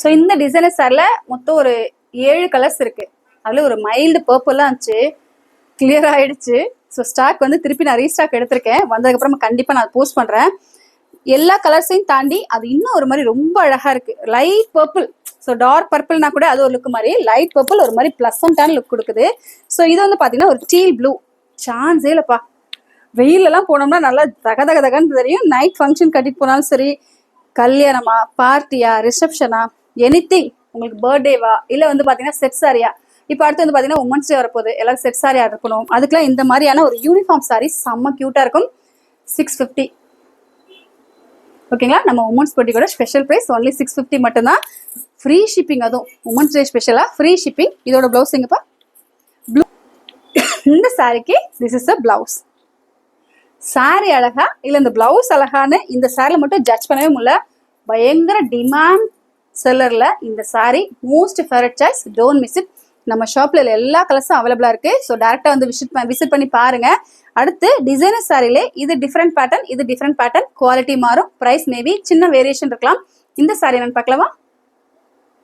So இந்த designer சாரில் மொத்தம் ஒரு 7 கலர்ஸ் இருக்கு. அதில் ஒரு மைல்டு பர்பிளாக இருந்துச்சு, கிளியர் ஆயிடுச்சு. ஸோ ஸ்டாக் வந்து திருப்பி நான் ரீஸ்டாக் எடுத்திருக்கேன். வந்ததுக்கப்புறம் கண்டிப்பாக நான் போஸ்ட் பண்ணுறேன். எல்லா கலர்ஸையும் தாண்டி அது இன்னும் ஒரு மாதிரி ரொம்ப அழகாக இருக்கு. லைட் பர்பிள், ஸோ டார்க் பர்பிள்னா கூட அது ஒரு லுக் மாதிரி, லைட் பர்பிள் ஒரு மாதிரி ப்ளசண்டான லுக் கொடுக்குது. ஸோ இது வந்து பார்த்தீங்கன்னா ஒரு டீல் ப்ளூ, சான்ஸே இல்லைப்பா. வெயிலெல்லாம் போனோம்னா நல்லா தகன்னு தெரியும். நைட் ஃபங்க்ஷன் கட்டிட்டு போனாலும் சரி, கல்யாணமா, பார்ட்டியா, ரிசப்ஷனா, எனிதிங், உங்களுக்கு பர்த்டேவா, இல்லை வந்து பார்த்தீங்கன்னா செட் சாரியா. இப்போ அடுத்து வந்து பார்த்தீங்கன்னா உமன்ஸ் டே வரப்போகுது, எல்லாரும் செட் சாரி ஆர்டர் பண்ணுவோம். அதுக்கெல்லாம் இந்த மாதிரியான ஒரு யூனிஃபார்ம் சாரி செம்ம க்யூட்டாக இருக்கும். 650. ஓகேங்களா? நம்ம உமன்ஸ் பொட்டி கூட ஸ்பெஷல் ப்ரைஸ் ஒன்லி 650 மட்டும்தான். ஃப்ரீ ஷிப்பிங், அதுவும் உமன்ஸ் டே ஸ்பெஷலாக ஃப்ரீ ஷிப்பிங். இதோட ப்ளவுஸ் எங்கப்பா? ப்ளூ. இந்த சாரிக்கு this is a blouse. Sorry அழகா இல்லை இந்த பிளவுஸ் அழகான்னு இந்த சாரியில் மட்டும் ஜட்ஜ் பண்ணவே முடியல. பயங்கர டிமாண்ட் செல்லரில் இந்த sorry most favourite choice. Don't miss it. நம்ம ஷாப்பில் எல்லா கலர்ஸும் அவைலபிளாக இருக்குது. ஸோ டேரெக்டாக வந்து விசிட் பண்ணி பாருங்கள். அடுத்து டிசைனர் சாரிலே இது டிஃப்ரெண்ட் பேட்டர்ன், இது டிஃப்ரெண்ட் பேட்டர்ன், குவாலிட்டி மாறும், ப்ரைஸ் மேபி சின்ன வேரியேஷன் இருக்கலாம். இந்த சாரி என்னன்னு பார்க்கலாமா?